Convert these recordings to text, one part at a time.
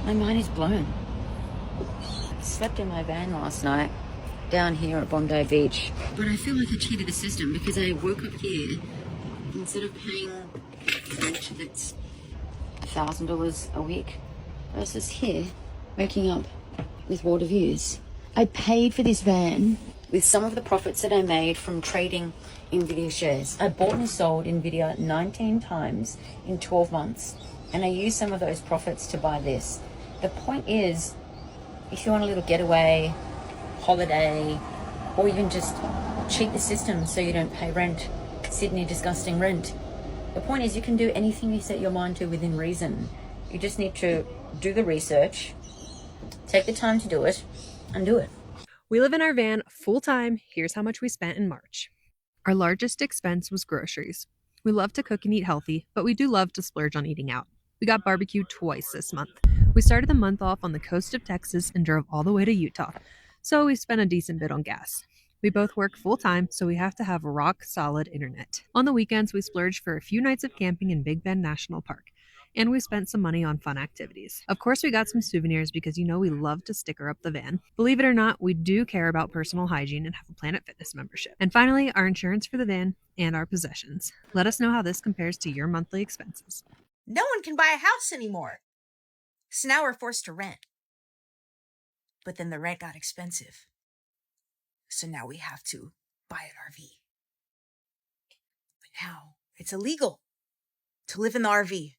My mind is blown. I slept in my van last night down here at Bondi Beach, but I feel like I cheated the system because I woke up here instead of paying rent that's $1,000 a week versus here waking up with water views. I paid for this van with some of the profits that I made from trading Nvidia shares. I bought and sold Nvidia 19 times in 12 months, and I used some of those profits to buy this. The point is, if you want a little getaway, holiday, or even just cheat the system so you don't pay rent, Sydney disgusting rent, the point is you can do anything you set your mind to within reason. You just need to do the research, take the time to do it, and do it. We live in our van full time. Here's how much we spent in March. Our largest expense was groceries. We love to cook and eat healthy, but we do love to splurge on eating out. We got barbecue twice this month. We started the month off on the coast of Texas and drove all the way to Utah, so we spent a decent bit on gas. We both work full time, so we have to have rock solid internet. On the weekends, we splurged for a few nights of camping in Big Bend National Park, and we spent some money on fun activities. Of course, we got some souvenirs because we love to sticker up the van. Believe it or not, we do care about personal hygiene and have a Planet Fitness membership. And finally, our insurance for the van and our possessions. Let us know how this compares to your monthly expenses. No one can buy a house anymore. So now we're forced to rent. But then the rent got expensive. So now we have to buy an RV. But now it's illegal to live in the RV.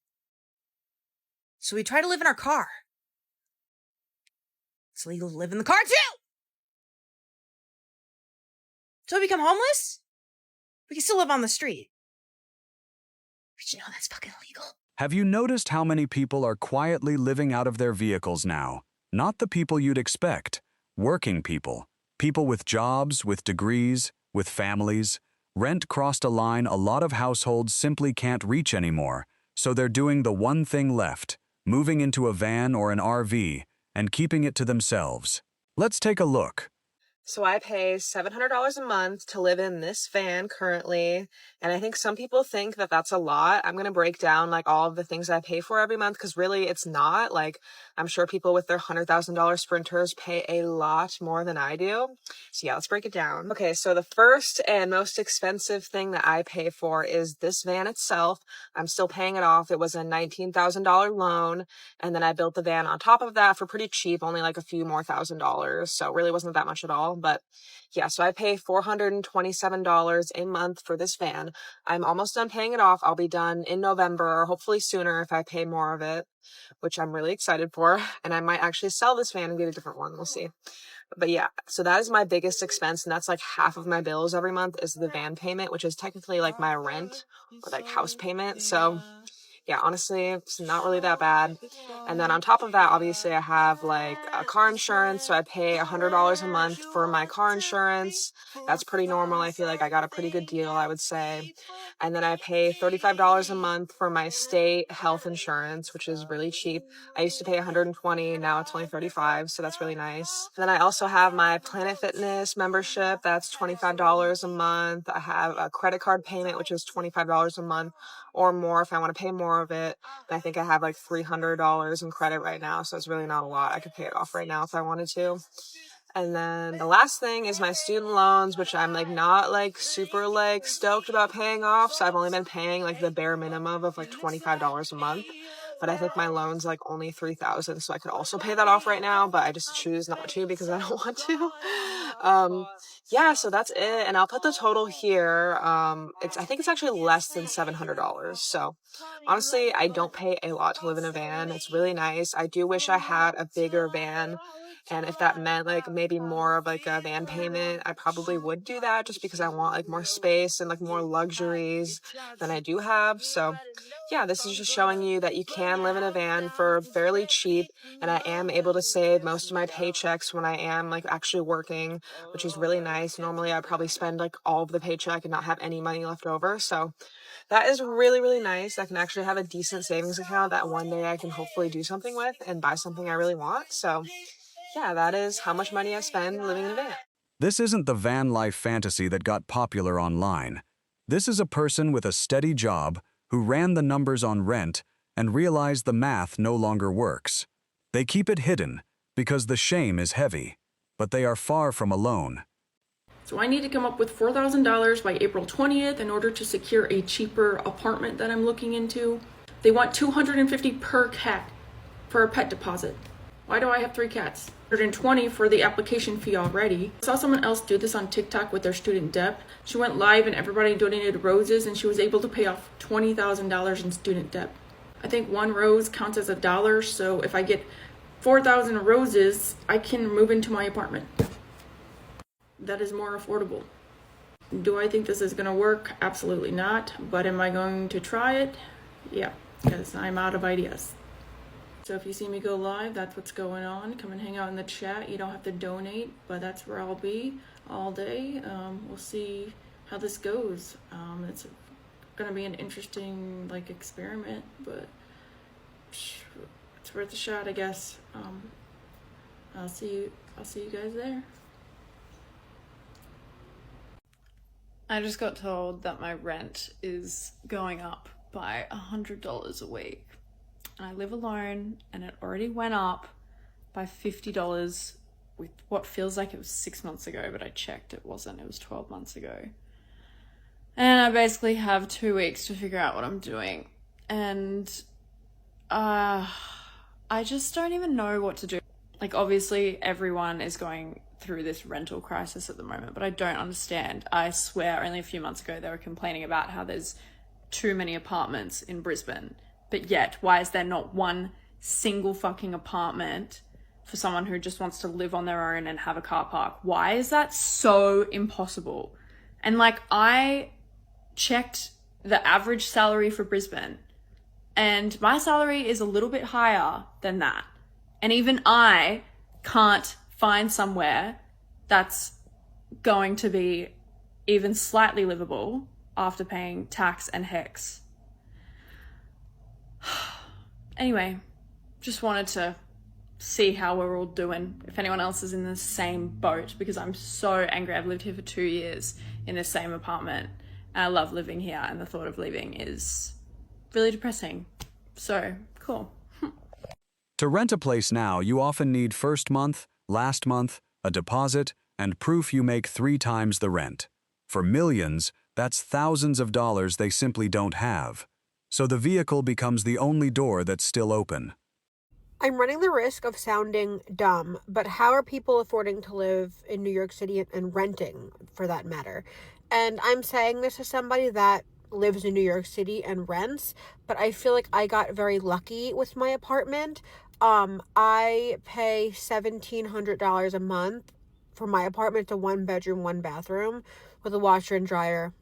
So we try to live in our car. It's illegal to live in the car too! So we become homeless? We can still live on the street. But you know that's fucking illegal. Have you noticed how many people are quietly living out of their vehicles now? Not the people you'd expect. Working people. People with jobs, with degrees, with families. Rent crossed a line a lot of households simply can't reach anymore, so they're doing the one thing left, moving into a van or an RV and keeping it to themselves. Let's take a look. So I pay $700 a month to live in this van currently, and I think some people think that that's a lot. I'm going to break down all of the things I pay for every month because really it's not. I'm sure people with their $100,000 sprinters pay a lot more than I do. So yeah, let's break it down. Okay, so the first and most expensive thing that I pay for is this van itself. I'm still paying it off. It was a $19,000 loan, and then I built the van on top of that for pretty cheap, only a few more $1,000. So it really wasn't that much at all. But yeah, so I pay $427 a month for this van. I'm almost done paying it off. I'll be done in November, or hopefully sooner if I pay more of it, which I'm really excited for. And I might actually sell this van and get a different one. We'll see. But yeah, so that is my biggest expense, and that's half of my bills every month is the van payment, which is technically my rent or house payment. So yeah, honestly, it's not really that bad. And then on top of that, obviously I have a car insurance. So I pay $100 a month for my car insurance. That's pretty normal. I feel like I got a pretty good deal, I would say. And then I pay $35 a month for my state health insurance, which is really cheap. I used to pay $120, now it's only $35, so that's really nice. And then I also have my Planet Fitness membership. That's $25 a month. I have a credit card payment, which is $25 a month or more if I want to pay more of it. And I think I have $300 in credit right now, so it's really not a lot. I could pay it off right now if I wanted to. And then the last thing is my student loans, which I'm not super stoked about paying off. So I've only been paying the bare minimum of $25 a month. But I think my loan's only $3,000, so I could also pay that off right now, but I just choose not to because I don't want to. Yeah, so that's it. And I'll put the total here. I think it's actually less than $700. So honestly, I don't pay a lot to live in a van. It's really nice. I do wish I had a bigger van. And if that meant maybe more of a van payment, I probably would do that just because I want more space and more luxuries than I do have. So yeah, this is just showing you that you can live in a van for fairly cheap, and I am able to save most of my paychecks when I am actually working, which is really nice. Normally I'd probably spend all of the paycheck and not have any money left over. So that is really, really nice. I can actually have a decent savings account that one day I can hopefully do something with and buy something I really want. So yeah, that is how much money I spend living in a van. This isn't the van life fantasy that got popular online. This is a person with a steady job who ran the numbers on rent and realized the math no longer works. They keep it hidden because the shame is heavy, but they are far from alone. So I need to come up with $4,000 by April 20th in order to secure a cheaper apartment that I'm looking into. They want $250 per cat for a pet deposit. Why do I have 3 cats? $120 for the application fee already. I saw someone else do this on TikTok with their student debt. She went live and everybody donated roses and she was able to pay off $20,000 in student debt. I think 1 rose counts as $1, so if I get 4,000 roses, I can move into my apartment. That is more affordable. Do I think this is going to work? Absolutely not. But am I going to try it? Yeah, because I'm out of ideas. So if you see me go live, that's what's going on. Come and hang out in the chat. You don't have to donate, but that's where I'll be all day. We'll see how this goes. It's going to be an interesting experiment, but it's worth a shot, I guess. I'll see you guys there. I just got told that my rent is going up by $100 a week. And I live alone, and it already went up by $50 with what feels like it was 6 months ago, but I checked, it wasn't. It was 12 months ago. And I basically have 2 weeks to figure out what I'm doing. And I just don't even know what to do. Obviously, everyone is going through this rental crisis at the moment, but I don't understand. I swear only a few months ago they were complaining about how there's too many apartments in Brisbane, but yet why is there not one single fucking apartment for someone who just wants to live on their own and have a car park? Why is that so impossible? And I checked the average salary for Brisbane and my salary is a little bit higher than that, and even I can't find somewhere that's going to be even slightly livable after paying tax and HECS. Anyway, just wanted to see how we're all doing, if anyone else is in the same boat, because I'm so angry. I've lived here for 2 years in the same apartment and I love living here, and the thought of leaving is really depressing. So, cool. To rent a place now, you often need first month, last month, a deposit, and proof you make 3 times the rent. For millions, that's thousands of dollars they simply don't have. So the vehicle becomes the only door that's still open. I'm running the risk of sounding dumb, but how are people affording to live in New York City and renting, for that matter? And I'm saying this as somebody that lives in New York City and rents, but I feel like I got very lucky with my apartment. I pay $1,700 a month for my apartment. It's a 1-bedroom, 1-bathroom with a washer and dryer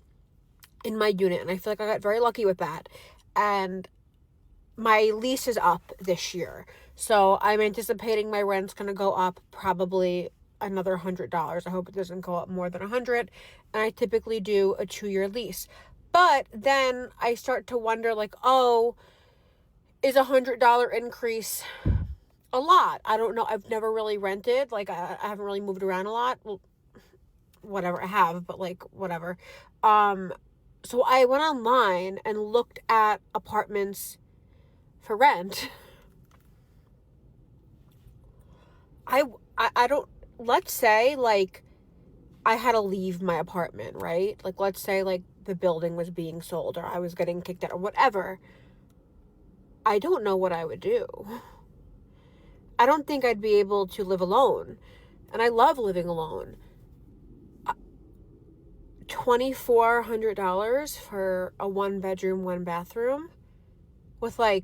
in my unit, and I feel like I got very lucky with that. And my lease is up this year, so I'm anticipating my rent's gonna go up probably another $100. I hope it doesn't go up more than $100, and I typically do a 2-year lease. But then I start to wonder, is $100 increase a lot? I don't know. I've never really rented. I haven't really moved around a lot. Well, whatever, I have, but whatever. So I went online and looked at apartments for rent. I don't, let's say I had to leave my apartment, right? Let's say the building was being sold or I was getting kicked out or whatever. I don't know what I would do. I don't think I'd be able to live alone. And I love living alone. $2,400 for a 1-bedroom, 1-bathroom with a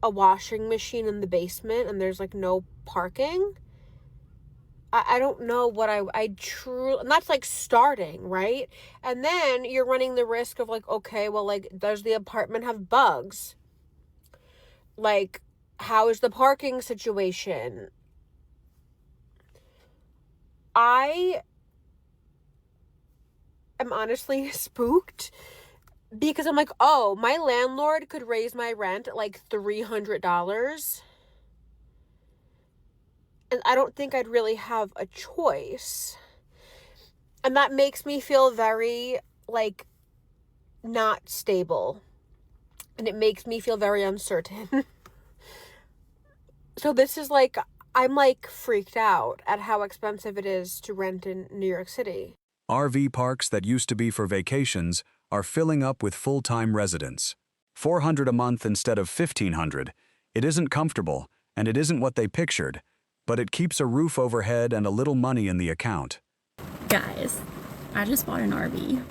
washing machine in the basement and there's no parking. I don't know what I truly, and that's starting, right? And then you're running the risk of okay, well, does the apartment have bugs? How is the parking situation? I am honestly spooked because I'm oh, my landlord could raise my rent $300. And I don't think I'd really have a choice. And that makes me feel very, not stable. And it makes me feel very uncertain. So this is like, I'm like freaked out at how expensive it is to rent in New York City. RV parks that used to be for vacations are filling up with full-time residents. $400 a month instead of $1,500. It isn't comfortable, and it isn't what they pictured, but it keeps a roof overhead and a little money in the account. Guys, I just bought an RV.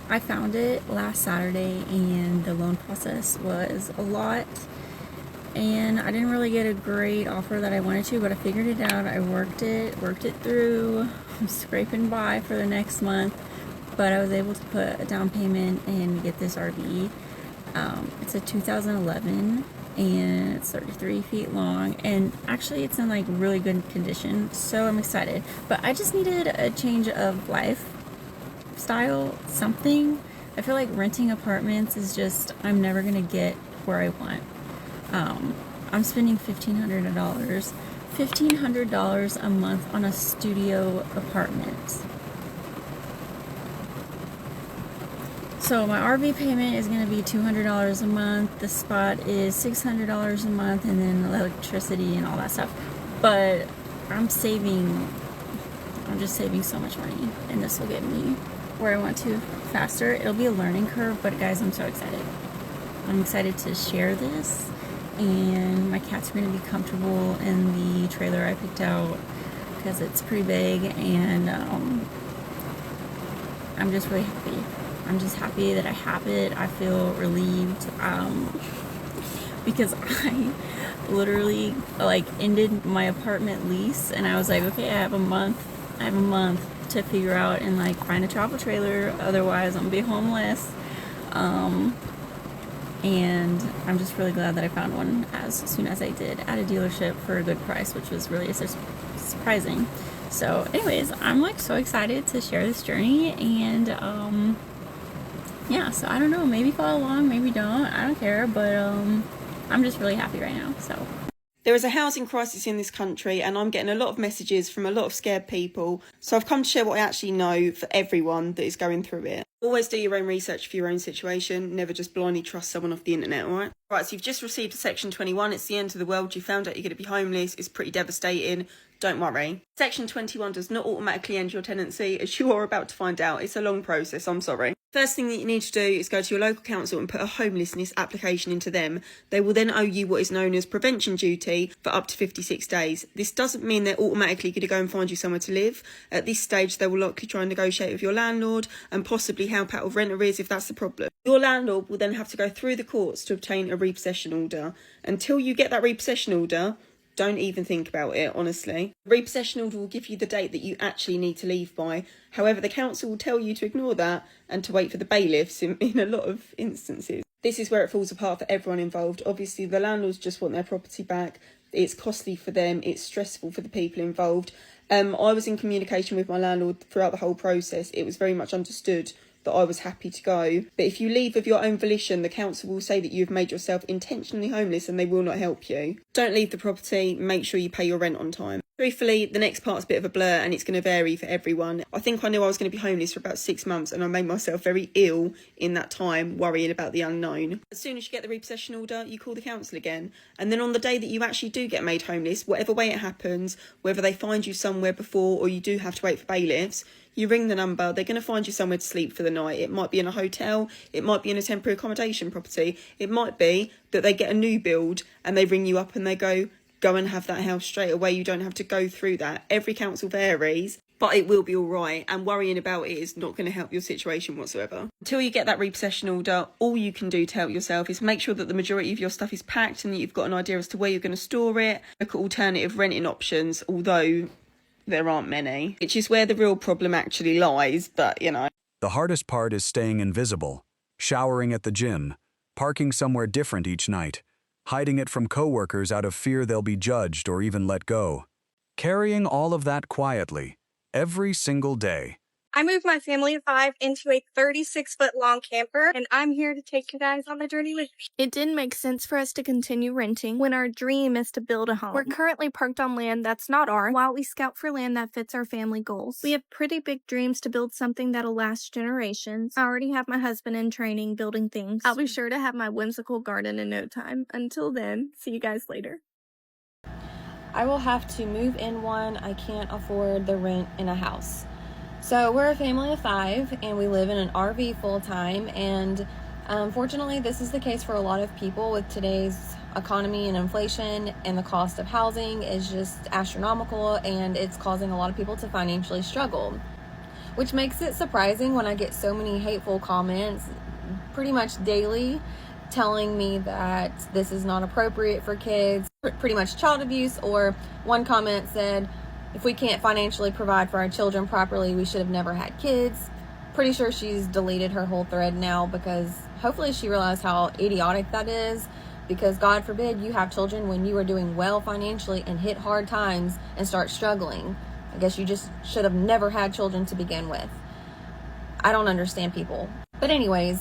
I found it last Saturday and the loan process was a lot and I didn't really get a great offer that I wanted to, but I figured it out. I worked it through. I'm scraping by for the next month, but I was able to put a down payment and get this RV. It's a 2011 and it's 33 feet long, and actually it's in like really good condition, so I'm excited. But I just needed a change of lifestyle, something. I feel like renting apartments is just, I'm never gonna get where I want. I'm spending $1,500 a month on a studio apartment. So my RV payment is going to be $200 a month. The spot is $600 a month, and then electricity and all that stuff. But I'm just saving so much money, and this will get me where I want to faster. It'll be a learning curve, but guys, I'm so excited. I'm excited to share this, and my cats are going to be comfortable in the trailer I picked out because it's pretty big, and I'm just really happy. I'm just happy that I have it. I feel relieved because I literally like ended my apartment lease, and I was like, okay, I have a month to figure out and like find a travel trailer, otherwise I'm gonna be homeless. And I'm just really glad that I found one as soon as I did at a dealership for a good price, which was really surprising. So anyways, I'm like so excited to share this journey, and yeah, so I don't know, maybe follow along, maybe don't, I don't care, but I'm just really happy right now. So there is a housing crisis in this country, and I'm getting a lot of messages from a lot of scared people. So I've come to share what I actually know for everyone that is going through it. Always do your own research for your own situation. Never just blindly trust someone off the internet, alright? Right, so you've just received a Section 21. It's the end of the world. You found out you're going to be homeless. It's pretty devastating. Don't worry. Section 21 does not automatically end your tenancy, as you are about to find out. It's a long process, I'm sorry. First thing that you need to do is go to your local council and put a homelessness application into them. They will then owe you what is known as prevention duty for up to 56 days. This doesn't mean they're automatically going to go and find you somewhere to live. At this stage, they will likely try and negotiate with your landlord and possibly help out with rent arrears if that's the problem. Your landlord will then have to go through the courts to obtain a repossession order. Until you get that repossession order, don't even think about it, honestly. The repossession order will give you the date that you actually need to leave by. However, the council will tell you to ignore that and to wait for the bailiffs in a lot of instances. This is where it falls apart for everyone involved. Obviously, the landlords just want their property back. It's costly for them. It's stressful for the people involved. I was in communication with my landlord throughout the whole process. It was very much understood that I was happy to go. But if you leave of your own volition, the council will say that you have made yourself intentionally homeless and they will not help you. Don't leave the property. Make sure you pay your rent on time. Truthfully, the next part's a bit of a blur and it's going to vary for everyone. I think I knew I was going to be homeless for about 6 months, and I made myself very ill in that time, worrying about the unknown. As soon as you get the repossession order, you call the council again. And then on the day that you actually do get made homeless, whatever way it happens, whether they find you somewhere before or you do have to wait for bailiffs, you ring the number, they're going to find you somewhere to sleep for the night. It might be in a hotel, it might be in a temporary accommodation property, it might be that they get a new build and they ring you up and they go and have that house straight away. You don't have to go through that. Every council varies, but it will be all right, and worrying about it is not going to help your situation whatsoever. Until you get that repossession order, all you can do to help yourself is make sure that the majority of your stuff is packed and that you've got an idea as to where you're going to store it. Look at alternative renting options, although there aren't many, which is where the real problem actually lies, but you know. The hardest part is staying invisible, showering at the gym, parking somewhere different each night, hiding it from coworkers out of fear they'll be judged or even let go. Carrying all of that quietly, every single day. I moved my family of 5 into a 36-foot-long camper, and I'm here to take you guys on the journey with me. It didn't make sense for us to continue renting when our dream is to build a home. We're currently parked on land that's not ours while we scout for land that fits our family goals. We have pretty big dreams to build something that'll last generations. I already have my husband in training building things. I'll be sure to have my whimsical garden in no time. Until then, see you guys later. I will have to move in one. I can't afford the rent in a house. So we're a family of 5 and we live in an RV full time, and unfortunately this is the case for a lot of people with today's economy and inflation, and the cost of housing is just astronomical, and it's causing a lot of people to financially struggle, which makes it surprising when I get so many hateful comments pretty much daily telling me that this is not appropriate for kids, pretty much child abuse. Or one comment said, if we can't financially provide for our children properly, we should have never had kids. Pretty sure she's deleted her whole thread now, because hopefully she realized how idiotic that is, because God forbid you have children when you are doing well financially and hit hard times and start struggling. I guess you just should have never had children to begin with. I don't understand people. But anyways,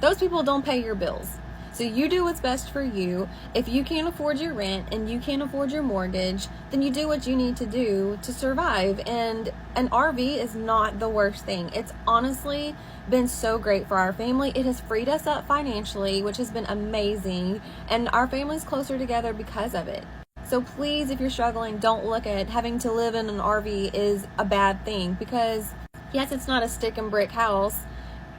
those people don't pay your bills. So you do what's best for you. If you can't afford your rent and you can't afford your mortgage, then you do what you need to do to survive. And an RV is not the worst thing. It's honestly been so great for our family. It has freed us up financially, which has been amazing. And our family's closer together because of it. So please, if you're struggling, don't look at having to live in an RV is a bad thing, because yes, it's not a stick and brick house,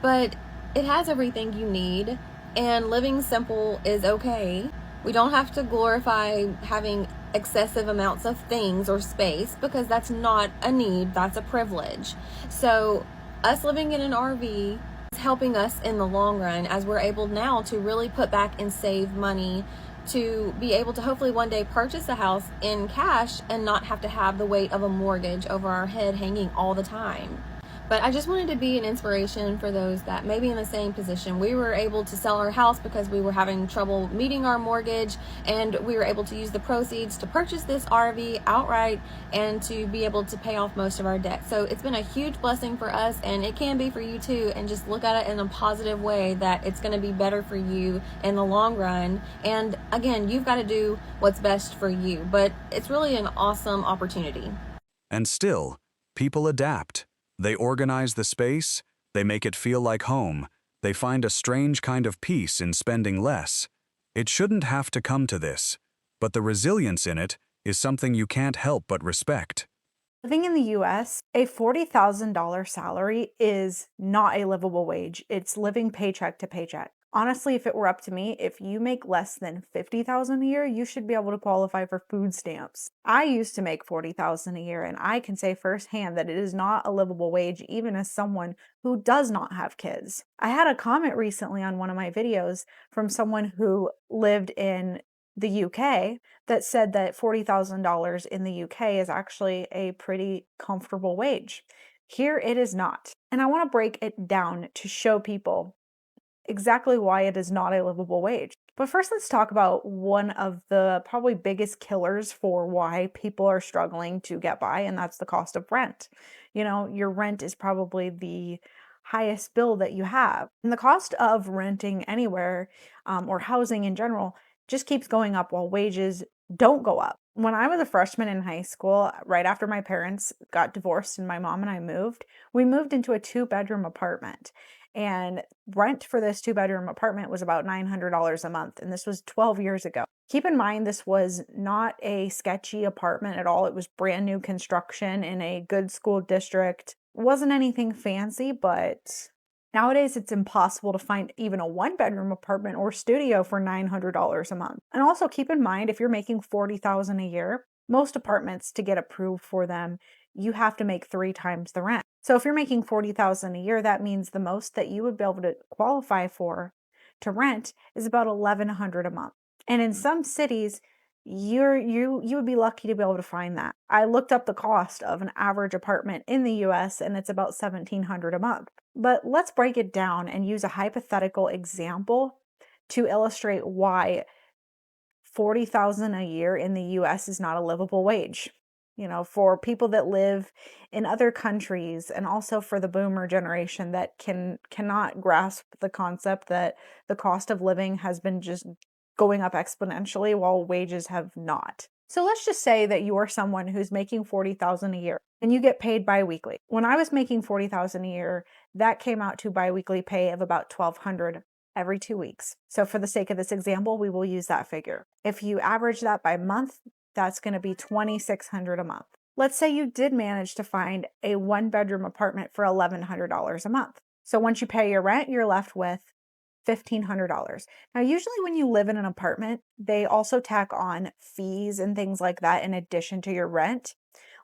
but it has everything you need, and living simple is okay. We don't have to glorify having excessive amounts of things or space, because that's not a need, that's a privilege. So us living in an RV is helping us in the long run, as we're able now to really put back and save money to be able to hopefully one day purchase a house in cash and not have to have the weight of a mortgage over our head hanging all the time. But I just wanted to be an inspiration for those that may be in the same position. We were able to sell our house because we were having trouble meeting our mortgage, and we were able to use the proceeds to purchase this RV outright and to be able to pay off most of our debt. So it's been a huge blessing for us, and it can be for you too. And just look at it in a positive way, that it's going to be better for you in the long run. And again, you've got to do what's best for you, but it's really an awesome opportunity. And still, people adapt. They organize the space, they make it feel like home, they find a strange kind of peace in spending less. It shouldn't have to come to this, but the resilience in it is something you can't help but respect. Living in the US, a $40,000 salary is not a livable wage. It's living paycheck to paycheck. Honestly, if it were up to me, if you make less than $50,000 a year, you should be able to qualify for food stamps. I used to make $40,000 a year, and I can say firsthand that it is not a livable wage, even as someone who does not have kids. I had a comment recently on one of my videos from someone who lived in the UK that said that $40,000 in the UK is actually a pretty comfortable wage. Here it is not. And I want to break it down to show people exactly why it is not a livable wage. But first, let's talk about one of the probably biggest killers for why people are struggling to get by, and that's the cost of rent. You know, your rent is probably the highest bill that you have. And the cost of renting anywhere or housing in general just keeps going up while wages don't go up. When I was a freshman in high school, right after my parents got divorced and my mom and I moved, we moved into a 2-bedroom apartment. And rent for this 2-bedroom apartment was about $900 a month. And this was 12 years ago. Keep in mind, this was not a sketchy apartment at all. It was brand new construction in a good school district. It wasn't anything fancy, but nowadays it's impossible to find even a 1-bedroom apartment or studio for $900 a month. And also keep in mind, if you're making $40,000 a year, most apartments, to get approved for them, you have to make 3 times the rent. So if you're making $40,000 a year, that means the most that you would be able to qualify for to rent is about $1,100 a month. And in some cities, you would be lucky to be able to find that. I looked up the cost of an average apartment in the US, and it's about $1,700 a month. But let's break it down and use a hypothetical example to illustrate why $40,000 a year in the US is not a livable wage. You know, for people that live in other countries, and also for the boomer generation that cannot grasp the concept that the cost of living has been just going up exponentially while wages have not. So let's just say that you are someone who's making $40,000 a year and you get paid biweekly. When I was making $40,000 a year, that came out to biweekly pay of about $1,200 every 2 weeks. So for the sake of this example, we will use that figure. If you average that by month, That's going to be $2,600 a month. Let's say you did manage to find a 1-bedroom apartment for $1,100 a month. So once you pay your rent, you're left with $1,500. Now, usually when you live in an apartment, they also tack on fees and things like that in addition to your rent,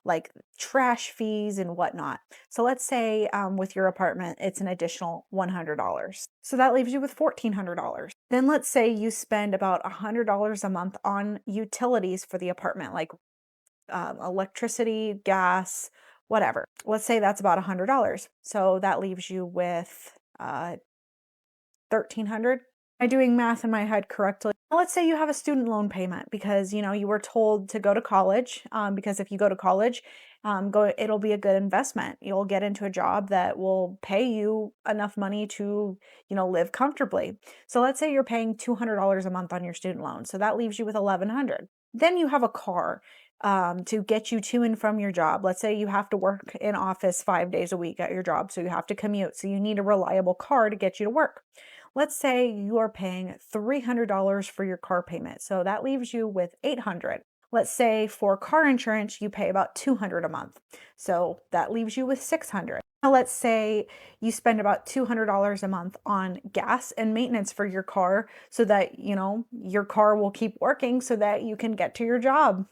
like trash fees and whatnot. So let's say with your apartment, it's an additional $100. So that leaves you with $1,400. Then let's say you spend about $100 a month on utilities for the apartment, like electricity, gas, whatever. Let's say that's about $100. So that leaves you with $1,300. Am I doing math in my head correctly? Let's say you have a student loan payment because you were told to go to college. Because if you go to college, it'll be a good investment. You'll get into a job that will pay you enough money to live comfortably. So let's say you're paying $200 a month on your student loan. So that leaves you with $1,100. Then you have a car to get you to and from your job. Let's say you have to work in office 5 days a week at your job, so you have to commute. So you need a reliable car to get you to work. Let's say you are paying $300 for your car payment. So that leaves you with $800. Let's say for car insurance, you pay about $200 a month. So that leaves you with $600. Now let's say you spend about $200 a month on gas and maintenance for your car so that, your car will keep working so that you can get to your job.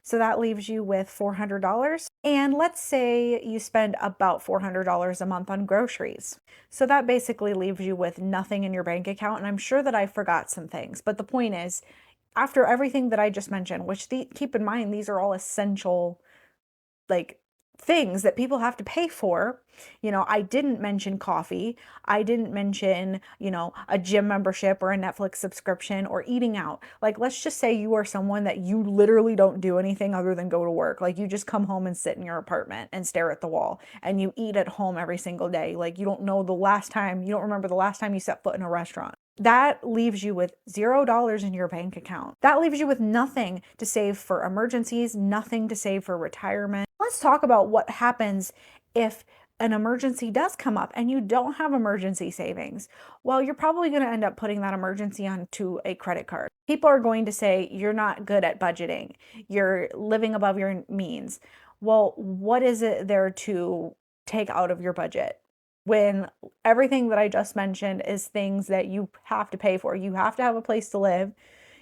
So that leaves you with $400. And let's say you spend about $400 a month on groceries. So that basically leaves you with nothing in your bank account. And I'm sure that I forgot some things. But the point is, after everything that I just mentioned, which keep in mind, these are all essential, things that people have to pay for. I didn't mention coffee. I didn't mention, a gym membership or a Netflix subscription or eating out. Let's just say you are someone that you literally don't do anything other than go to work. You just come home and sit in your apartment and stare at the wall, and you eat at home every single day. You don't remember the last time you set foot in a restaurant. That leaves you with $0 in your bank account. That leaves you with nothing to save for emergencies, nothing to save for retirement. Let's talk about what happens if an emergency does come up and you don't have emergency savings. Well, you're probably going to end up putting that emergency onto a credit card. People are going to say you're not good at budgeting. You're living above your means. Well, what is it there to take out of your budget? When everything that I just mentioned is things that you have to pay for. You have to have a place to live.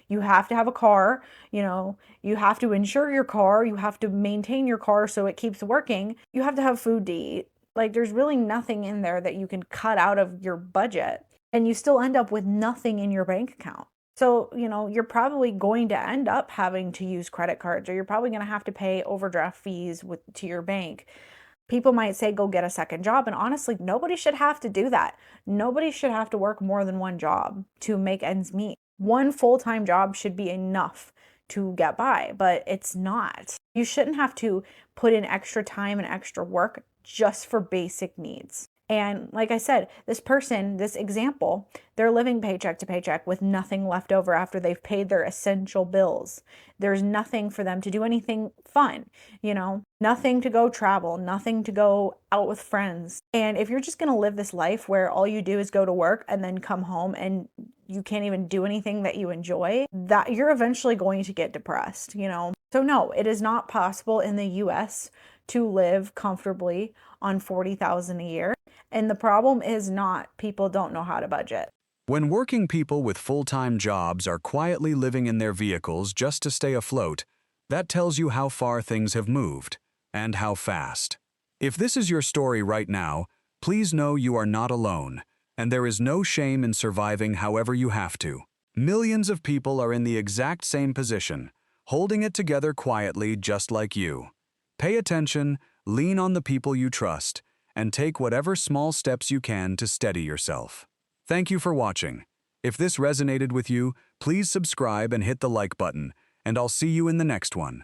You have to have a car, you have to insure your car. You have to maintain your car so it keeps working. You have to have food to eat. There's really nothing in there that you can cut out of your budget, and you still end up with nothing in your bank account. So, you're probably going to end up having to use credit cards, or you're probably going to have to pay overdraft fees to your bank. People might say, go get a second job. And honestly, nobody should have to do that. Nobody should have to work more than one job to make ends meet. One full-time job should be enough to get by, but it's not. You shouldn't have to put in extra time and extra work just for basic needs. And like I said, this person, this example, they're living paycheck to paycheck with nothing left over after they've paid their essential bills. There's nothing for them to do anything fun, nothing to go travel, nothing to go out with friends. And if you're just going to live this life where all you do is go to work and then come home and you can't even do anything that you enjoy, that you're eventually going to get depressed, So no, it is not possible in the US to live comfortably on $40,000 a year. And the problem is not people don't know how to budget. When working people with full-time jobs are quietly living in their vehicles just to stay afloat, that tells you how far things have moved, and how fast. If this is your story right now, please know you are not alone, and there is no shame in surviving however you have to. Millions of people are in the exact same position, holding it together quietly just like you. Pay attention, lean on the people you trust, and take whatever small steps you can to steady yourself. Thank you for watching. If this resonated with you, please subscribe and hit the like button, and I'll see you in the next one.